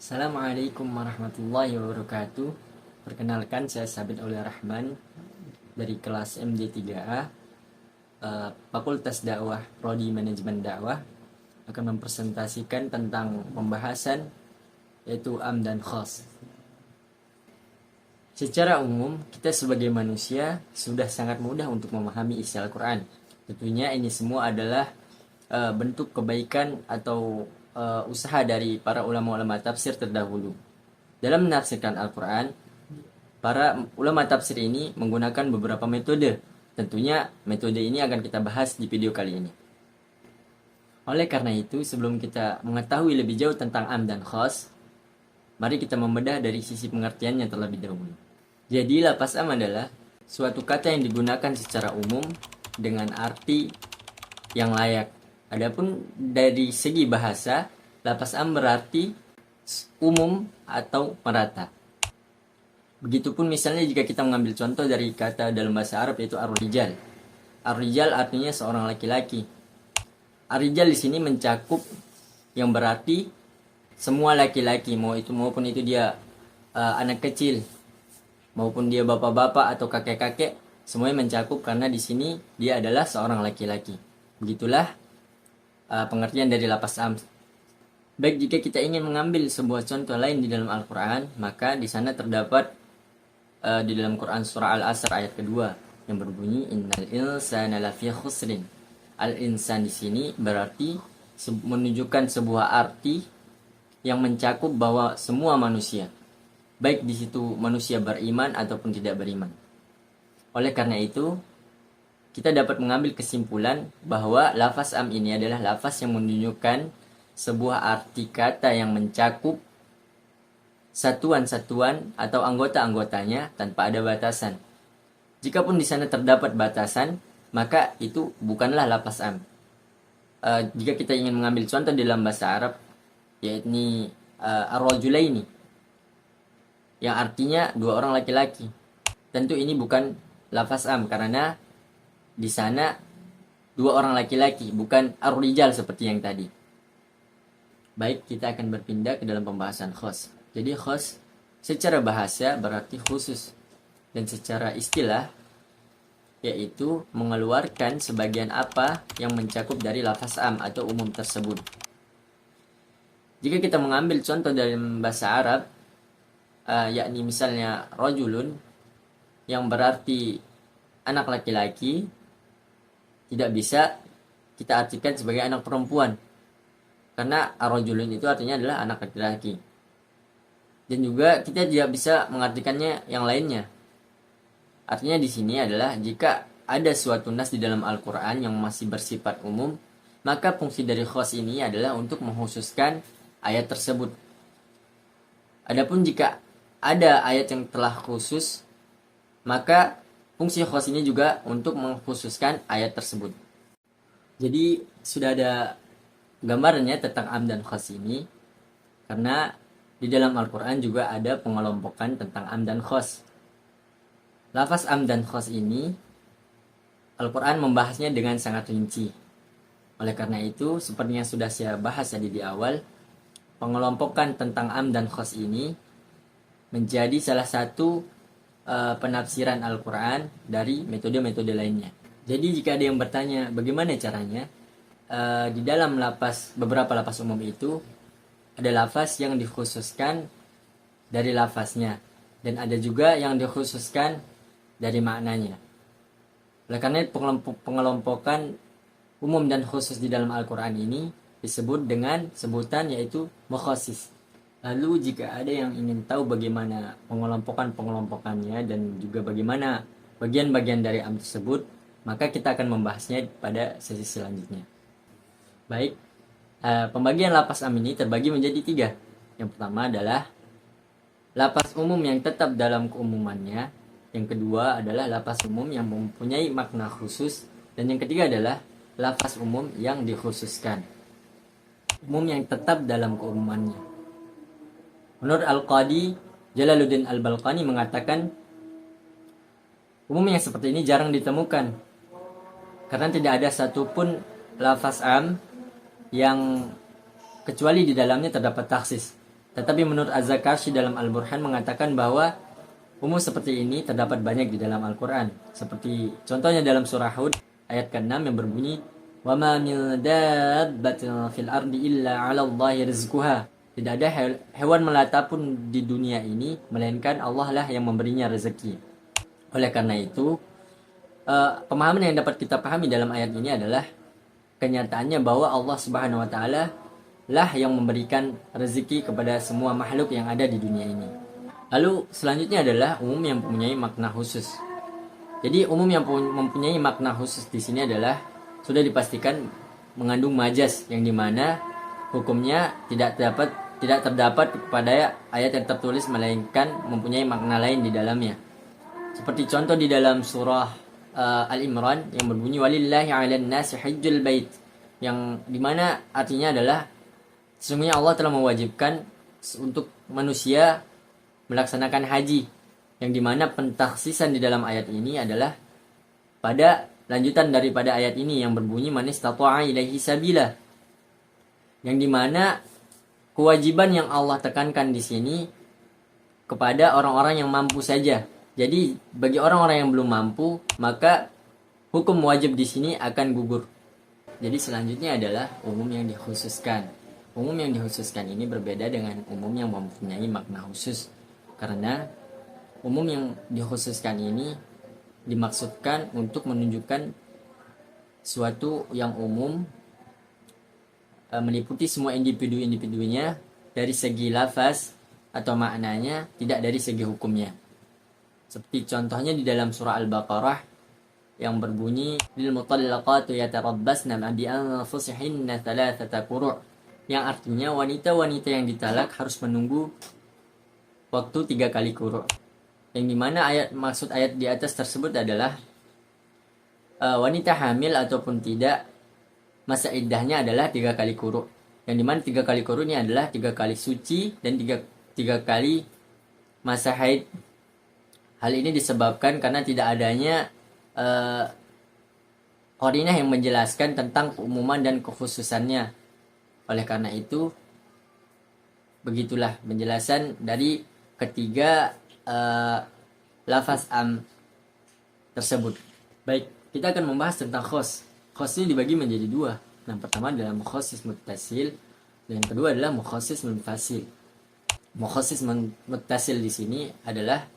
Assalamualaikum warahmatullahi wabarakatuh. Perkenalkan, saya Sabit Aulia Rahman dari kelas MD3A, Fakultas Dakwah Prodi Manajemen Dakwah, akan mempresentasikan tentang pembahasan yaitu am dan khos. Secara umum, kita sebagai manusia sudah sangat mudah untuk memahami isi Al-Quran. Tentunya ini semua adalah bentuk kebaikan atau usaha dari para ulama-ulama tafsir terdahulu. Dalam menafsirkan Al-Quran, para ulama tafsir ini menggunakan beberapa metode. Tentunya metode ini akan kita bahas di video kali ini. Oleh karena itu, sebelum kita mengetahui lebih jauh tentang am dan khos, mari kita membedah dari sisi pengertiannya terlebih dahulu. Jadi, lafaz am adalah suatu kata yang digunakan secara umum dengan arti yang layak. Adapun dari segi bahasa, lafaz am berarti umum atau merata. Begitupun misalnya jika kita mengambil contoh dari kata dalam bahasa Arab yaitu ar-rijal. Ar-rijal artinya seorang laki-laki. Ar-rijal di sini mencakup yang berarti semua laki-laki, maupun itu dia anak kecil, maupun dia bapak-bapak atau kakek-kakek, semuanya mencakup karena di sini dia adalah seorang laki-laki. Begitulah pengertian dari lafaz am. Baik, jika kita ingin mengambil sebuah contoh lain di dalam Al-Quran, maka di sana terdapat di dalam Quran surah Al-Asr ayat kedua yang berbunyi innal insana lafi khusrin. Al-insan di sini berarti menunjukkan sebuah arti yang mencakup bahwa semua manusia, baik di situ manusia beriman ataupun tidak beriman. Oleh karena itu, kita dapat mengambil kesimpulan bahwa lafaz am ini adalah lafaz yang menunjukkan sebuah arti kata yang mencakup satuan-satuan atau anggota-anggotanya tanpa ada batasan. Jikapun di sana terdapat batasan, maka itu bukanlah lafaz am. Jika kita ingin mengambil contoh dalam bahasa Arab, yaitu ar-rajulaini, yang artinya dua orang laki-laki, tentu ini bukan lafaz am karena di sana dua orang laki-laki, bukan ar-rijal seperti yang tadi. Baik, kita akan berpindah ke dalam pembahasan khos. Jadi khos secara bahasa berarti khusus, dan secara istilah yaitu mengeluarkan sebagian apa yang mencakup dari lafaz am atau umum tersebut. Jika kita mengambil contoh dari bahasa Arab, yakni misalnya rajulun, yang berarti anak laki-laki, tidak bisa kita artikan sebagai anak perempuan, karena ar-rajulun itu artinya adalah anak laki-laki. Dan juga kita tidak bisa mengartikannya yang lainnya. Artinya di sini adalah jika ada suatu nas di dalam Al-Quran yang masih bersifat umum, maka fungsi dari khos ini adalah untuk mengkhususkan ayat tersebut. Adapun jika ada ayat yang telah khusus, maka fungsi khos ini juga untuk mengkhususkan ayat tersebut. Jadi sudah ada gambarannya tentang am dan khos ini, karena di dalam Al-Quran juga ada pengelompokan tentang am dan khos. Lafaz am dan khos ini Al-Quran membahasnya dengan sangat rinci. Oleh karena itu, seperti yang sudah saya bahas tadi di awal, pengelompokan tentang am dan khos ini menjadi salah satu penafsiran Al-Quran dari metode-metode lainnya. Jadi jika ada yang bertanya bagaimana caranya, di dalam beberapa lafaz umum itu ada lafaz yang dikhususkan dari lafaznya, dan ada juga yang dikhususkan dari maknanya. Oleh karena pengelompokan umum dan khusus di dalam Al-Quran ini disebut dengan sebutan yaitu mukhasis. Lalu jika ada yang ingin tahu bagaimana pengelompokannya dan juga bagaimana bagian-bagian dari am tersebut, maka kita akan membahasnya pada sesi selanjutnya. Baik, pembagian lafaz am ini terbagi menjadi 3. Yang pertama adalah lafaz umum yang tetap dalam keumumannya. Yang kedua adalah lafaz umum yang mempunyai makna khusus. Dan yang ketiga adalah lafaz umum yang dikhususkan. Umum yang tetap dalam keumumannya. Menurut Al-Qadi Jalaluddin Al-Balqani mengatakan, umum yang seperti ini jarang ditemukan, karena tidak ada satupun lafaz am yang kecuali di dalamnya terdapat taksis. Tetapi menurut Az-Zakashi dalam Al-Burhan mengatakan bahwa umum seperti ini terdapat banyak di dalam Al-Quran. Seperti contohnya dalam surah Hud ayat ke-6 yang berbunyi وَمَا مِنْ دَابَّةٍ فِي الْأَرْضِ إِلَّا عَلَى اللَّهِ رِزْقُهَا. Tidak ada hewan melata pun di dunia ini melainkan Allah lah yang memberinya rezeki. Oleh karena itu, pemahaman yang dapat kita pahami dalam ayat ini adalah kenyataannya bahwa Allah Subhanahu wa taala lah yang memberikan rezeki kepada semua makhluk yang ada di dunia ini. Lalu selanjutnya adalah umum yang mempunyai makna khusus. Jadi umum yang mempunyai makna khusus di sini adalah sudah dipastikan mengandung majas yang dimana hukumnya tidak terdapat pada ayat yang tertulis melainkan mempunyai makna lain di dalamnya. Seperti contoh di dalam surah Al-Imran yang berbunyi walillahi 'alan nasi hajjul bait, yang dimana artinya adalah sesungguhnya Allah telah mewajibkan untuk manusia melaksanakan haji, yang dimana pentakhsisan di dalam ayat ini adalah pada lanjutan daripada ayat ini yang berbunyi man istata'a ilaihi sabila, yang dimana kewajiban yang Allah tekankan di sini kepada orang-orang yang mampu saja. Jadi bagi orang-orang yang belum mampu maka hukum wajib di sini akan gugur. Jadi selanjutnya adalah umum yang dikhususkan. Umum yang dikhususkan ini berbeda dengan umum yang mempunyai makna khusus, karena umum yang dikhususkan ini dimaksudkan untuk menunjukkan suatu yang umum meliputi semua individu-individunya dari segi lafaz atau maknanya, tidak dari segi hukumnya. Seperti contohnya di dalam surah Al-Baqarah yang berbunyi lil mutallaqatu yatarabbasna bi anfusihinna thalathata quru', yang artinya wanita-wanita yang ditalak harus menunggu waktu 3 kali quru'. Yang dimana maksud ayat di atas tersebut adalah wanita hamil ataupun tidak, masa iddahnya adalah 3 kali quru'. Yang dimana 3 kali quru' ini adalah 3 kali suci dan 3 kali masa haid. Hal ini disebabkan karena tidak adanya qarinah yang menjelaskan tentang keumuman dan kekhususannya. Oleh karena itu, begitulah penjelasan dari ketiga lafaz am tersebut. Baik, kita akan membahas tentang khos. Khos ini dibagi menjadi 2. Yang pertama adalah mukhasis muttasil dan yang kedua adalah mukhasis munfasil. Mukhasis muttasil di sini adalah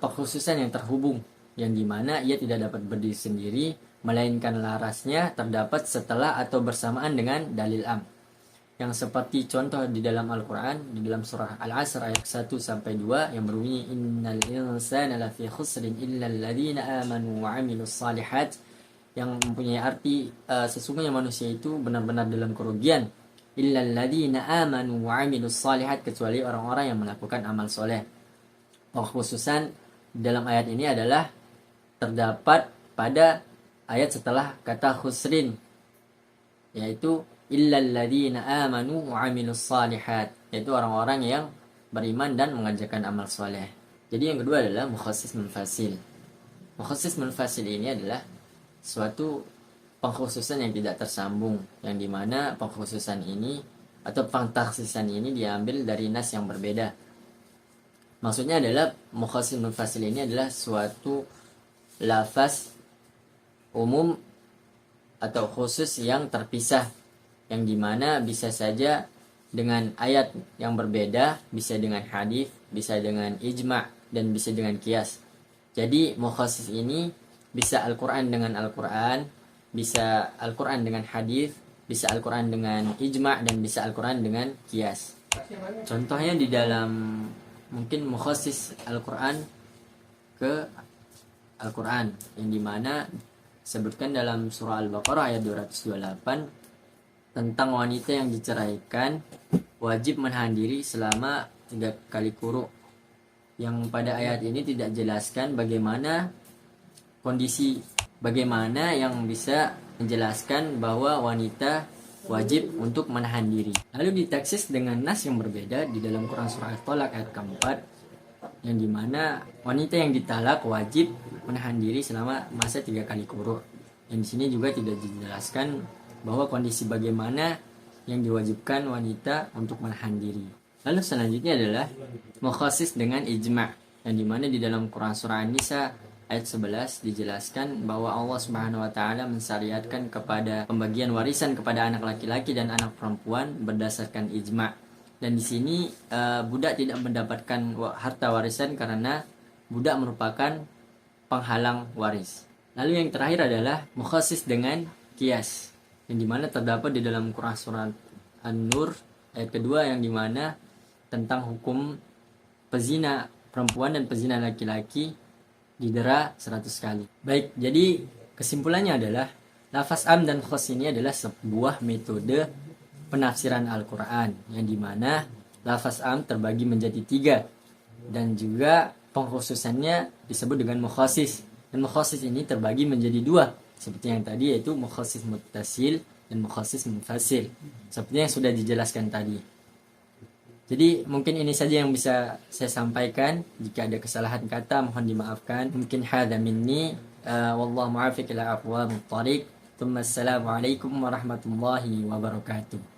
pengkhususan yang terhubung, yang dimana ia tidak dapat berdiri sendiri melainkan larasnya terdapat setelah atau bersamaan dengan dalil am. Yang seperti contoh di dalam Al-Quran, di dalam surah Al-Asr ayat 1-2 yang berbunyi innal insana lafi khusrin illa alladhina amanu wa amilus salihat, yang mempunyai arti sesungguhnya manusia itu benar-benar dalam kerugian, illa alladhina amanu wa amilus salihat, kecuali orang-orang yang melakukan amal soleh. Pengkhususan dalam ayat ini adalah terdapat pada ayat setelah kata khusrin, yaitu illal ladzina amanu wa amilus salihat, yaitu orang-orang yang beriman dan mengerjakan amal soleh. Jadi yang kedua adalah mukhasis munfasil. Mukhasis munfasil ini adalah suatu pengkhususan yang tidak tersambung, yang dimana pengkhususan ini atau pentakhsisan ini diambil dari nas yang berbeda. Maksudnya adalah mukhasis munfasil ini adalah suatu lafaz umum atau khusus yang terpisah, yang dimana bisa saja dengan ayat yang berbeda, bisa dengan hadis, bisa dengan ijma' dan bisa dengan qiyas. Jadi mukhasis ini bisa Al-Quran dengan Al-Quran, bisa Al-Quran dengan hadis, bisa Al-Quran dengan ijma' dan bisa Al-Quran dengan qiyas. Contohnya di dalam mungkin mukhasis Al-Quran ke Al-Quran, yang dimana sebutkan dalam surah Al-Baqarah ayat 228 tentang wanita yang diceraikan wajib menahan diri selama 3 kali quru', yang pada ayat ini tidak jelaskan bagaimana kondisi, bagaimana yang bisa menjelaskan bahwa wanita wajib untuk menahan diri. Lalu ditaksis dengan nas yang berbeda di dalam Quran surah At-Tolak ayat keempat, yang dimana wanita yang ditalak wajib menahan diri selama masa 3 kali quru'. Yang di sini juga tidak dijelaskan bahwa kondisi bagaimana yang diwajibkan wanita untuk menahan diri. Lalu selanjutnya adalah mukhasis dengan ijma', yang dimana di dalam Quran surah An-Nisa ayat 11 dijelaskan bahwa Allah Subhanahu wa taala mensyariatkan kepada pembagian warisan kepada anak laki-laki dan anak perempuan berdasarkan ijma'. Dan di sini budak tidak mendapatkan harta warisan karena budak merupakan penghalang waris. Lalu yang terakhir adalah mukhasis dengan kias, yang dimana terdapat di dalam Quran surah An-Nur ayat kedua, yang dimana tentang hukum pezina perempuan dan pezina laki-laki didera 100 kali. Baik, jadi kesimpulannya adalah lafaz am dan khos ini adalah sebuah metode penafsiran Al-Quran, yang dimana lafaz am terbagi menjadi 3, dan juga pengkhususannya disebut dengan mukhasis. Dan mukhasis ini terbagi menjadi 2, seperti yang tadi, yaitu mukhasis muttasil dan mukhasis munfasil, seperti yang sudah dijelaskan tadi. Jadi mungkin ini saja yang bisa saya sampaikan. Jika ada kesalahan kata mohon dimaafkan. Mungkin hadza minni wallahu muwaffiq ila aqwamit thariq. Assalamualaikum warahmatullahi wabarakatuh.